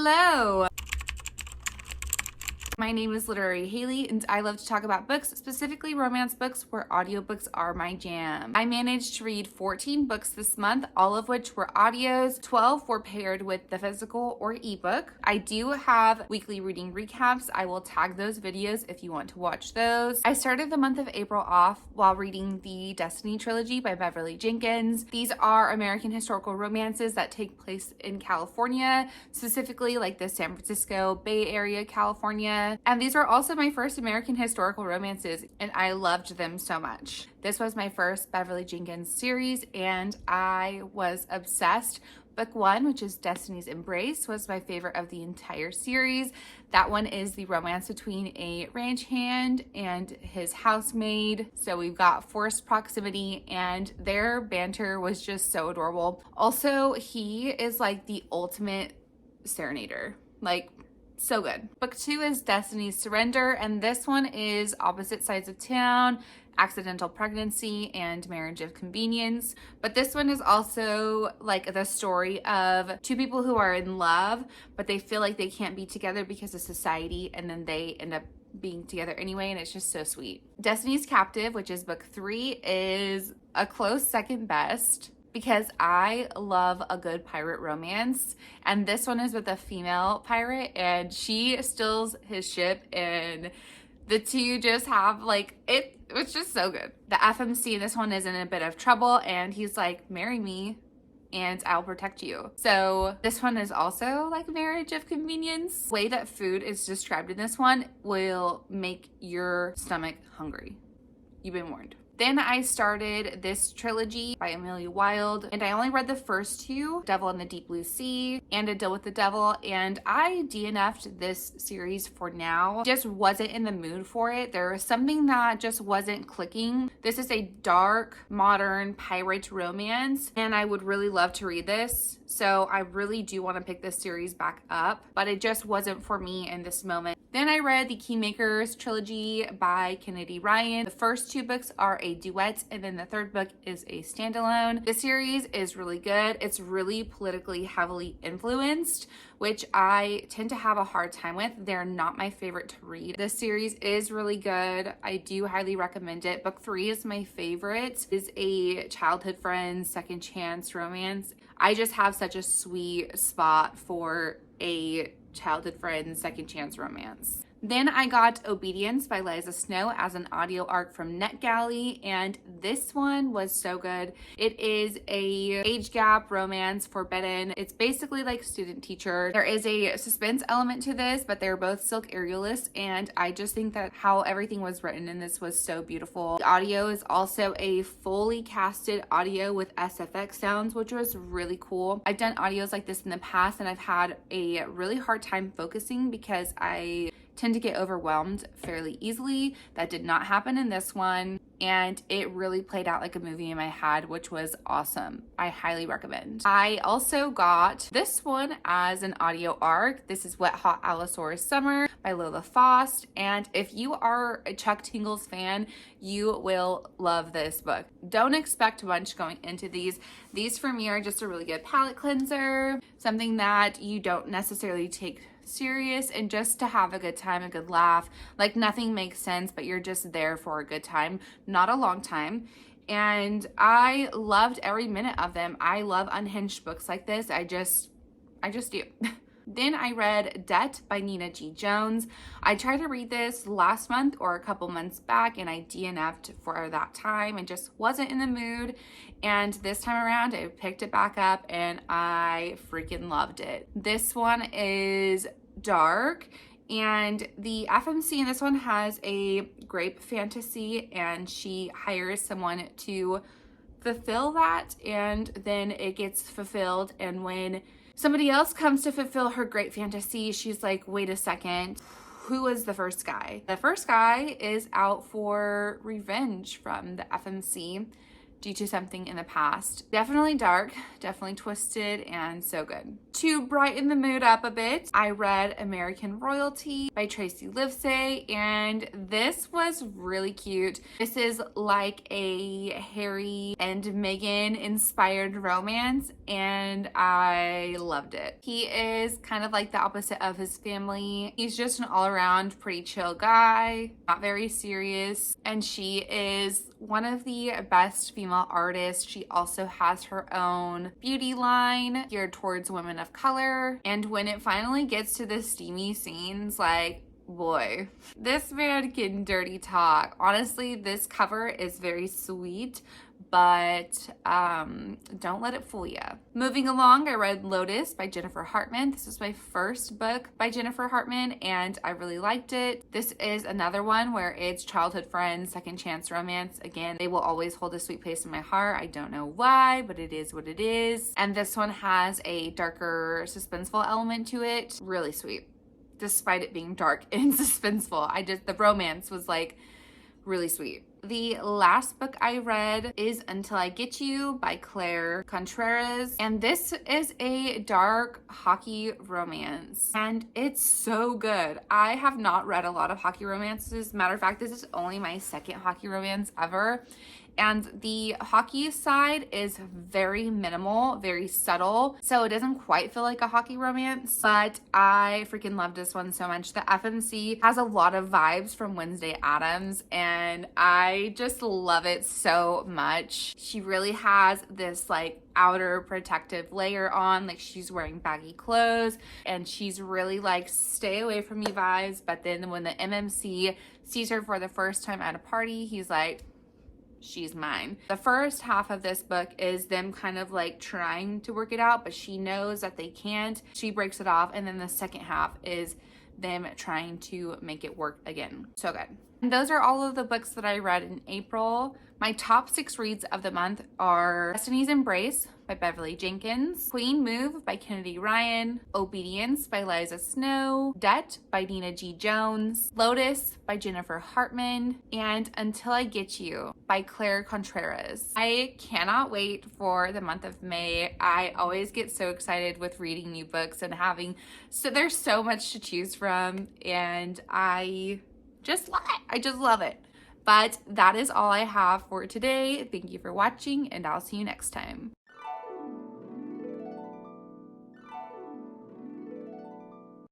Hello! My name is Literary Haley, and I love to talk about books, specifically romance books where audiobooks are my jam. I managed to read 14 books this month, all of which were audios. 12 were paired with the physical or ebook. I do have weekly reading recaps. I will tag those videos if you want to watch those. I started the month of April off while reading the Destiny trilogy by Beverly Jenkins. These are American historical romances that take place in California, specifically like the San Francisco Bay Area, California. And these were also my first American historical romances, and I loved them so much. This was my first Beverly Jenkins series, and I was obsessed. Book 1, which is Destiny's Embrace, was my favorite of the entire series. That one is the romance between a ranch hand and his housemaid. So we've got forced proximity, and their banter was just so adorable. Also, he is like the ultimate serenader. Like, so good. Book 2 is Destiny's Surrender, and this one is Opposite Sides of Town, Accidental Pregnancy, and Marriage of Convenience. But this one is also like the story of two people who are in love, but they feel like they can't be together because of society, and then they end up being together anyway, and it's just so sweet. Destiny's Captive, which is book 3, is a close second best, because I love a good pirate romance. And this one is with a female pirate, and she steals his ship, and the two just have like, it was just so good. The FMC in this one is in a bit of trouble, and he's like, marry me and I'll protect you. So this one is also like Marriage of Convenience. The way that food is described in this one will make your stomach hungry. You've been warned. Then I started this trilogy by Amelia Wilde, and I only read the first two, Devil in the Deep Blue Sea and A Deal with the Devil, and I DNF'd this series for now. Just wasn't in the mood for it. There was something that just wasn't clicking. This is a dark, modern pirate romance, and I would really love to read this. So I really do want to pick this series back up, but it just wasn't for me in this moment. Then I read the Keymakers trilogy by Kennedy Ryan. The first two books are a duet, and then the third book is a standalone. The series is really good. It's really politically heavily influenced, which I tend to have a hard time with. They're not my favorite to read. This series is really good. I do highly recommend it. Book 3 is my favorite. It is a childhood friend, second chance romance. I just have such a sweet spot for a childhood friend, second chance romance. Then I got Obedience by Liza Snow as an audio arc from NetGalley, and this one was so good. It is a age gap romance forbidden. It's basically like student teacher. There is a suspense element to this, but they're both silk aerialists, and I just think that how everything was written in this was so beautiful. The audio is also a fully casted audio with SFX sounds, which was really cool. I've done audios like this in the past, and I've had a really hard time focusing because I tend to get overwhelmed fairly easily. That did not happen in this one, and it really played out like a movie in my head, which was awesome. I highly recommend. I also got this one as an audio arc. This is Wet Hot Allosaurus Summer by Lola Faust, and if you are a Chuck Tingles fan, you will love this book. Don't expect much going into these. These for me are just a really good palate cleanser, something that you don't necessarily take serious, and just to have a good time, a good laugh. Like, nothing makes sense, but you're just there for a good time, not a long time. And I loved every minute of them. I love unhinged books like this. I just do. Then I read Debt by Nina G. Jones. I tried to read this last month or a couple months back, and I DNF'd for that time and just wasn't in the mood. And this time around, I picked it back up, and I freaking loved it. This one is dark, and the FMC in this one has a grape fantasy, and she hires someone to fulfill that, and then it gets fulfilled. And when somebody else comes to fulfill her great fantasy, she's like, wait a second, who is the first guy? The first guy is out for revenge from the FMC due to something in the past. Definitely dark, definitely twisted, and so good. To brighten the mood up a bit, I read American Royalty by Tracy Livesay, and this was really cute. This is like a Harry and Meghan inspired romance, and I loved it. He is kind of like the opposite of his family. He's just an all-around pretty chill guy, not very serious, and she is one of the best female artists. She also has her own beauty line geared towards women of color, and when it finally gets to the steamy scenes, like, boy, this man can dirty talk. Honestly, this cover is very sweet, but don't let it fool you. Moving along, I read Lotus by Jennifer Hartman. This was my first book by Jennifer Hartman, and I really liked it. This is another one where it's childhood friends, second chance romance. Again, they will always hold a sweet place in my heart. I don't know why, but it is what it is. And this one has a darker, suspenseful element to it. Really sweet, despite it being dark and suspenseful. The romance was like really sweet. The last book I read is Until I Get You by Claire Contreras, and this is a dark hockey romance, and it's so good. I have not read a lot of hockey romances. Matter of fact, this is only my second hockey romance ever, and the hockey side is very minimal, very subtle, so it doesn't quite feel like a hockey romance, but I freaking love this one so much. The FMC has a lot of vibes from Wednesday Addams, and I just love it so much. She really has this like outer protective layer on, like she's wearing baggy clothes, and she's really like stay away from me vibes, but then when the MMC sees her for the first time at a party, he's like, she's mine. The first half of this book is them kind of like trying to work it out, but she knows that they can't. She breaks it off, and then the second half is them trying to make it work again. So good. And those are all of the books that I read in April. My top 6 reads of the month are Destiny's Embrace by Beverly Jenkins, Queen Move by Kennedy Ryan, Obedience by Liza Snow, Debt by Nina G. Jones, Lotus by Jennifer Hartman, and Until I Get You by Claire Contreras. I cannot wait for the month of May. I always get so excited with reading new books and there's so much to choose from, and I just love it. I just love it. But that is all I have for today. Thank you for watching, and I'll see you next time.